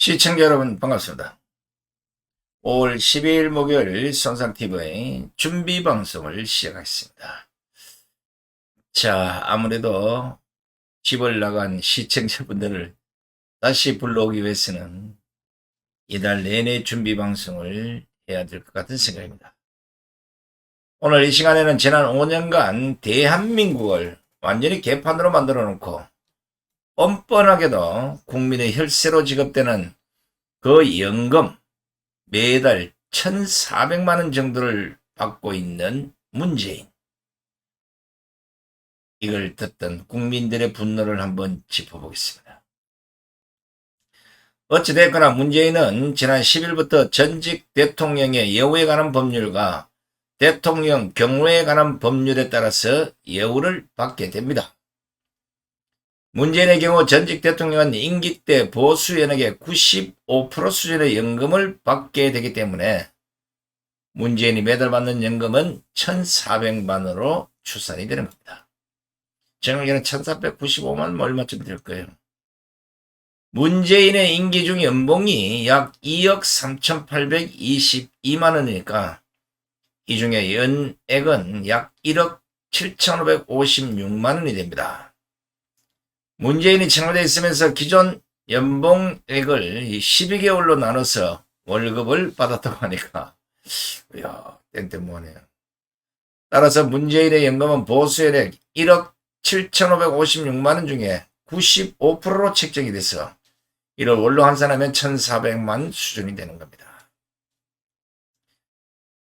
시청자 여러분 반갑습니다. 5월 12일 목요일 손상TV의 준비방송을 시작하겠습니다. 자, 아무래도 집을 나간 시청자분들을 다시 불러오기 위해서는 이달 내내 준비방송을 해야 될 것 같은 생각입니다. 오늘 이 시간에는 지난 5년간 대한민국을 완전히 개판으로 만들어 놓고 뻔뻔하게도 국민의 혈세로 지급되는 그 연금 매달 1,400만원 정도를 받고 있는 문재인, 이걸 듣던 국민들의 분노를 한번 짚어보겠습니다. 어찌됐거나 문재인은 지난 10일부터 전직 대통령의 예우에 관한 법률과 대통령 경호에 관한 법률에 따라서 예우를 받게 됩니다. 문재인의 경우 전직 대통령은 임기 때 보수 연예계 95% 수준의 연금을 받게 되기 때문에 문재인이 매달 받는 연금은 1,400만원으로 추산이 되는 겁니다. 정확히는 1,495만원 얼마쯤 될 거예요. 문재인의 임기 중 연봉이 약 2억 3,822만원이니까 이 중에 연액은 약 1억 7,556만원이 됩니다. 문재인이 청와대에 있으면서 기존 연봉액을 12개월로 나눠서 월급을 받았다고 하니까 이야, 땡땡무하네요. 따라서 문재인의 연금은 보수연액 1억 7,556만원 중에 95%로 책정이 돼서 이를 월로 환산하면 1,400만 수준이 되는 겁니다.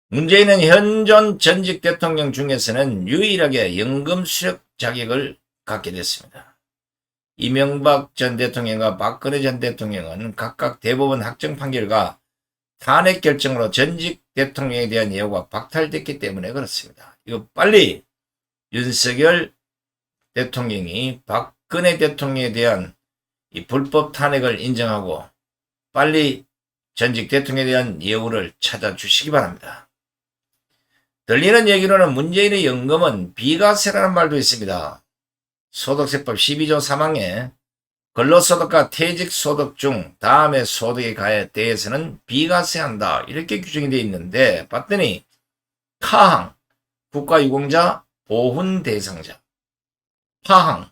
문재인은 현존 전직 대통령 중에서는 유일하게 연금 수령 자격을 갖게 됐습니다. 이명박 전 대통령과 박근혜 전 대통령은 각각 대법원 확정 판결과 탄핵 결정으로 전직 대통령에 대한 예우가 박탈됐기 때문에 그렇습니다. 이거 빨리 윤석열 대통령이 박근혜 대통령에 대한 이 불법 탄핵을 인정하고 빨리 전직 대통령에 대한 예우를 찾아주시기 바랍니다. 들리는 얘기로는 문재인의 연금은 비과세라는 말도 있습니다. 소득세법 12조 3항에 근로소득과 퇴직소득 중 다음의 소득에 대해서는 비과세한다, 이렇게 규정이 되어 있는데 봤더니 카항, 국가유공자 보훈 대상자, 파항,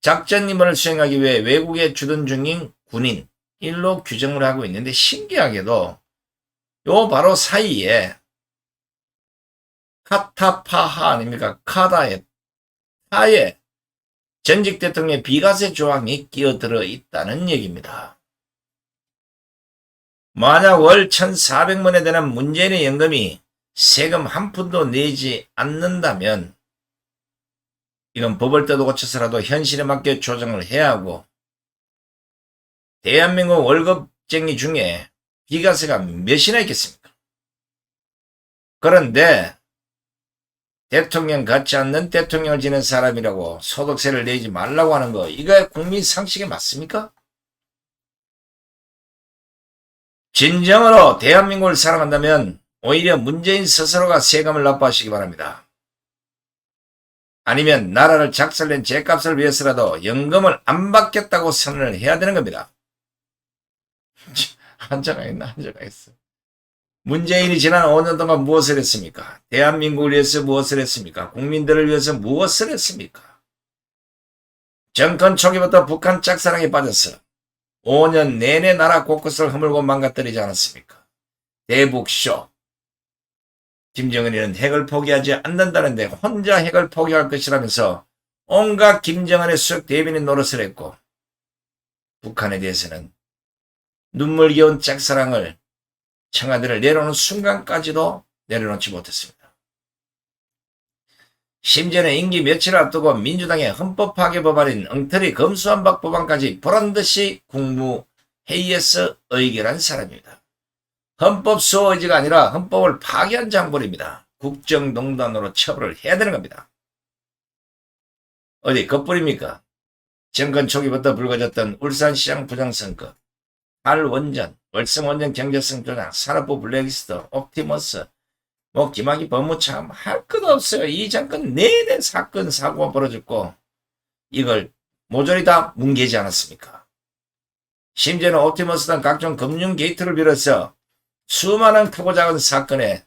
작전 임무를 수행하기 위해 외국에 주둔 중인 군인, 일로 규정을 하고 있는데 신기하게도 요 바로 사이에 카타파하 아닙니까? 카다의 타에 전직 대통령의 비과세 조항이 끼어들어 있다는 얘기입니다. 만약 월 1,400만원에 되는 문재인의 연금이 세금 한 푼도 내지 않는다면 이건 법을 뜯어 고쳐서라도 현실에 맞게 조정을 해야 하고, 대한민국 월급쟁이 중에 비과세가 몇이나 있겠습니까? 그런데 대통령 같지 않는 대통령을 지낸 사람이라고 소득세를 내지 말라고 하는 거, 이거 국민 상식에 맞습니까? 진정으로 대한민국을 사랑한다면 오히려 문재인 스스로가 세금을 납부하시기 바랍니다. 아니면 나라를 작살낸 죄값을 위해서라도 연금을 안 받겠다고 선언을 해야 되는 겁니다. 한자가 있나? 문재인이 지난 5년 동안 무엇을 했습니까? 대한민국을 위해서 무엇을 했습니까? 국민들을 위해서 무엇을 했습니까? 정권 초기부터 북한 짝사랑에 빠져서 5년 내내 나라 곳곳을 허물고 망가뜨리지 않았습니까? 대북쇼. 김정은이는 핵을 포기하지 않는다는데 혼자 핵을 포기할 것이라면서 온갖 김정은의 수석 대변인 노릇을 했고, 북한에 대해서는 눈물겨운 짝사랑을 청와대를 내려오는 순간까지도 내려놓지 못했습니다. 심지어는 임기 며칠 앞두고 민주당의 헌법 파괴 법안인 엉터리 검수완박 법안까지 보란듯이 국무회의에서 의결한 사람입니다. 헌법 수호 의지가 아니라 헌법을 파괴한 장본입니다. 국정농단으로 처벌을 해야 되는 겁니다. 어디 그뿐입니까? 정권 초기부터 불거졌던 울산시장 부정선거, 알원전, 월성원전 경제성 조작, 산업부 블랙리스트, 옵티머스, 기막이 법무참 할 것 없어요. 이 정권 내내 사건 사고가 벌어졌고 이걸 모조리 다 뭉개지 않았습니까? 심지어는 옵티머스 등 각종 금융 게이트를 비롯해서 수많은 크고 작은 사건에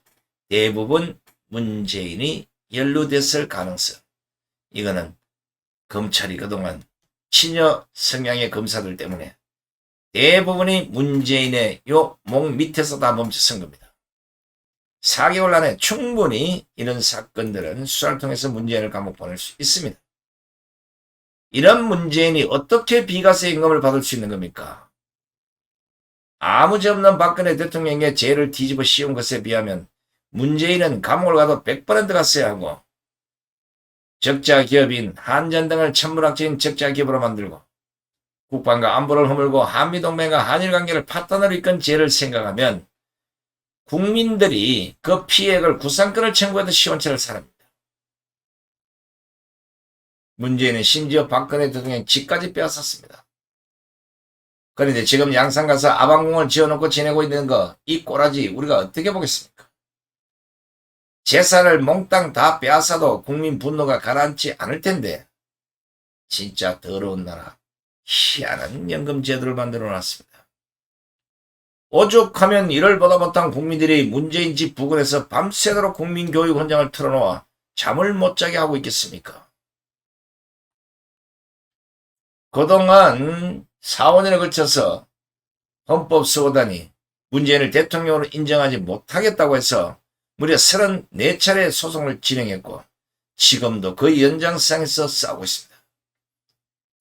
대부분 문재인이 연루됐을 가능성. 이거는 검찰이 그동안 친여 성향의 검사들 때문에 대부분이 문재인의 요 목 밑에서 다 멈춰선 겁니다. 4개월 안에 충분히 이런 사건들은 수사를 통해서 문재인을 감옥 보낼 수 있습니다. 이런 문재인이 어떻게 비과세 임금을 받을 수 있는 겁니까? 아무 죄 없는 박근혜 대통령의 죄를 뒤집어 씌운 것에 비하면 문재인은 감옥을 가도 100% 갔어야 하고 적자 기업인 한전 등을 천문학적인 적자 기업으로 만들고 국방과 안보를 허물고 한미동맹과 한일관계를 파탄으로 이끈 죄를 생각하면 국민들이 그 피해액을 구상권을 청구해도 시원찮을 사람입니다. 문재인은 심지어 박근혜 대통령 집까지 빼앗았습니다. 그런데 지금 양산 가서 아방공을 지어놓고 지내고 있는 거, 이 꼬라지 우리가 어떻게 보겠습니까? 재산을 몽땅 다 빼앗아도 국민 분노가 가라앉지 않을 텐데 진짜 더러운 나라, 희한한 연금 제도를 만들어 놨습니다. 오죽하면 이를 보다 못한 국민들이 문재인 집 부근에서 밤새도록 국민교육 현장을 틀어놓아 잠을 못 자게 하고 있겠습니까? 그동안 4, 5년에 걸쳐서 헌법수호단이 문재인을 대통령으로 인정하지 못하겠다고 해서 무려 34차례 소송을 진행했고 지금도 그 연장선상에서 싸우고 있습니다.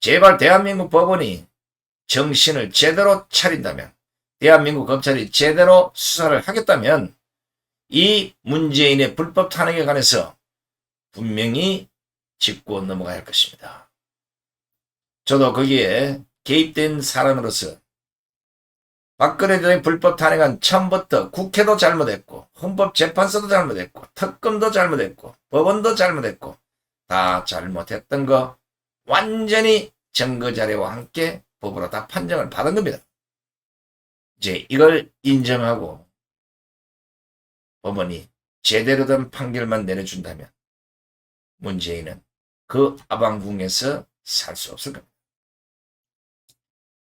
제발 대한민국 법원이 정신을 제대로 차린다면, 대한민국 검찰이 제대로 수사를 하겠다면 이 문재인의 불법 탄핵에 관해서 분명히 짚고 넘어가야 할 것입니다. 저도 거기에 개입된 사람으로서 박근혜 대통령의 불법 탄핵은 처음부터 국회도 잘못했고 헌법재판소도 잘못했고 특검도 잘못했고 법원도 잘못했고 다 잘못했던 거 완전히 증거자료와 함께 법으로 다 판정을 받은 겁니다. 이제 이걸 인정하고 법원이 제대로 된 판결만 내려준다면 문재인은 그 아방궁에서 살 수 없을 겁니다.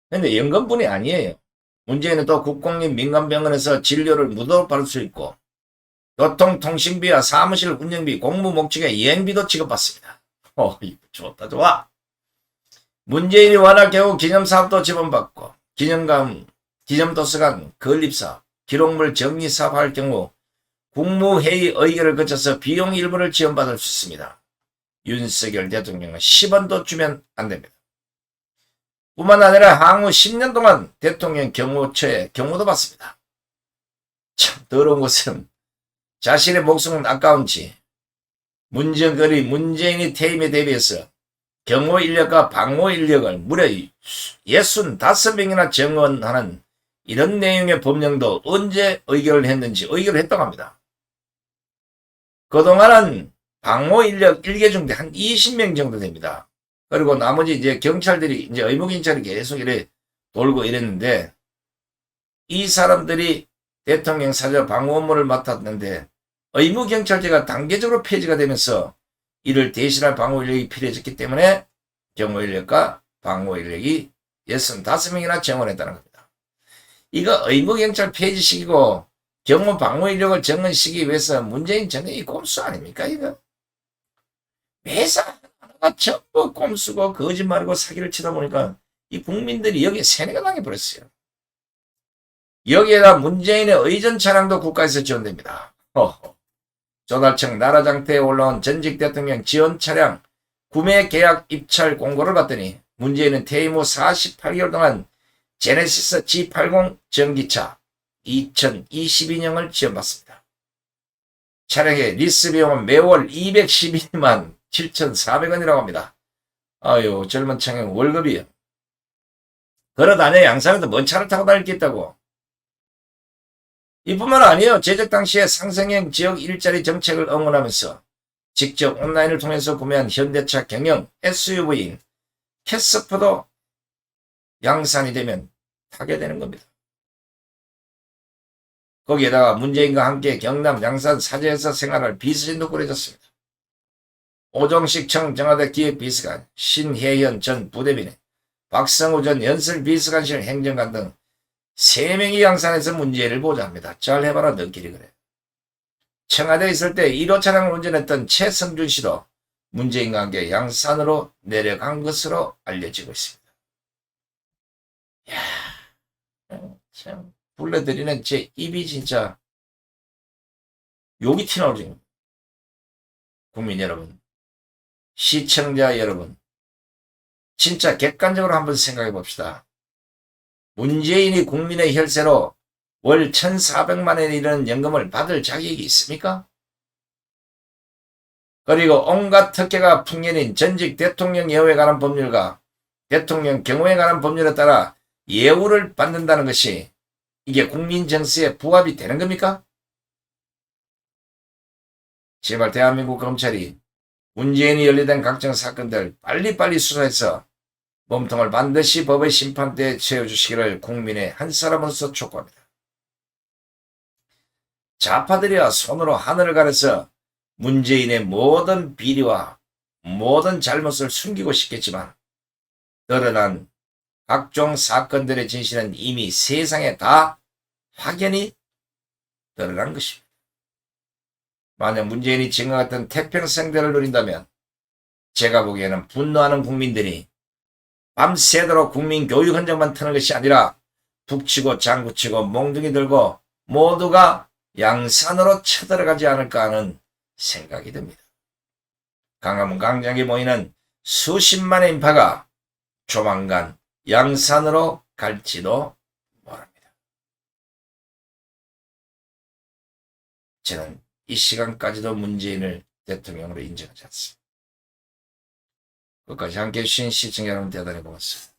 그런데 연금뿐이 아니에요. 문재인은 또 국공립 민간병원에서 진료를 무료로 받을 수 있고 교통통신비와 사무실 운영비, 공무 목적의 여행비도 지급받습니다. 이거 좋다 좋아. 문재인이 워낙 겨우 기념사업도 지원받고 기념도서관 건립사업, 기록물 정리사업 할 경우 국무회의 의결을 거쳐서 비용 일부를 지원받을 수 있습니다. 윤석열 대통령은 10원도 주면 안 됩니다. 뿐만 아니라 향후 10년 동안 대통령 경호처에 경호도 받습니다. 참 더러운 것은 자신의 목숨은 아까운지 문재인이 퇴임에 대비해서 경호 인력과 방호 인력을 무려 65명이나 정원하는 이런 내용의 법령도 언제 의결을 했는지 의결을 했다고 합니다. 그동안은 방호 인력 1개 중대 한 20명 정도 됩니다. 그리고 나머지 이제 경찰들이 이제 의무경찰이 계속 이래 돌고 이랬는데 이 사람들이 대통령 사저 방호 업무를 맡았는데 의무경찰제가 단계적으로 폐지가 되면서 이를 대신할 방호 인력이 필요해졌기 때문에 경호 인력과 방호 인력이 65명이나 정원했다는 겁니다. 이거 의무경찰 폐지시키고 경호 방호 인력을 정원시키기 위해서 문재인 정권이 꼼수 아닙니까 이거? 매사 하나가 전부 꼼수고 거짓말이고 사기를 치다 보니까 이 국민들이 여기에 세뇌가 당해버렸어요. 여기에다 문재인의 의전 차량도 국가에서 지원됩니다. 조달청 나라장터에 올라온 전직 대통령 지원 차량 구매 계약 입찰 공고를 봤더니 문재인은 퇴임 후 48개월 동안 제네시스 G80 전기차 2022년을 지원받습니다. 차량의 리스 비용은 매월 212만 7,400원이라고 합니다. 아유 젊은 청년 월급이요. 걸어다녀 양산에도 먼 차를 타고 다닐 게 있다고. 이뿐만 아니에요. 제적 당시에 상생형 지역 일자리 정책을 응원하면서 직접 온라인을 통해서 구매한 현대차 경영 SUV인 캐스퍼도 양산이 되면 타게 되는 겁니다. 거기에다가 문재인과 함께 경남 양산 사저에서 생활할 비서진도 꾸려졌습니다. 오정식 청와대 기획비서관 신혜현 전 부대변인, 박성우 전 연설 비서관실 행정관 등 3명이 양산에서 문재인을 보좌합니다. 잘 해봐라 너끼리 그래. 청와대에 있을 때 1호 차량을 운전했던 최성준 씨도 문재인과 함께 양산으로 내려간 것으로 알려지고 있습니다. 이야, 참 불러드리는 제 입이 진짜 욕이 튀나오죠. 국민 여러분, 시청자 여러분, 진짜 객관적으로 한번 생각해 봅시다. 문재인이 국민의 혈세로 월 1,400만 원에 이르는 연금을 받을 자격이 있습니까? 그리고 온갖 특혜가 풍년인 전직 대통령 예우에 관한 법률과 대통령 경호에 관한 법률에 따라 예우를 받는다는 것이 이게 국민 정서에 부합이 되는 겁니까? 제발 대한민국 검찰이 문재인이 연루된 각종 사건들 빨리빨리 수사해서 몸통을 반드시 법의 심판대에 채워주시기를 국민의 한 사람으로서 촉구합니다. 좌파들이야 손으로 하늘을 가려서 문재인의 모든 비리와 모든 잘못을 숨기고 싶겠지만 드러난 각종 사건들의 진실은 이미 세상에 다 확연히 드러난 것입니다. 만약 문재인이 지금과 같은 태평성대를 누린다면 제가 보기에는 분노하는 국민들이 밤새도록 국민 교육 헌정만 트는 것이 아니라 북치고 장구치고 몽둥이 들고 모두가 양산으로 쳐들어가지 않을까 하는 생각이 듭니다. 광화문 광장에 모이는 수십만의 인파가 조만간 양산으로 갈지도 모릅니다. 저는 이 시간까지도 문재인을 대통령으로 인정하지 않습니다. 끝까지 함께해 주신 시청자 여러분 대단히 고맙습니다.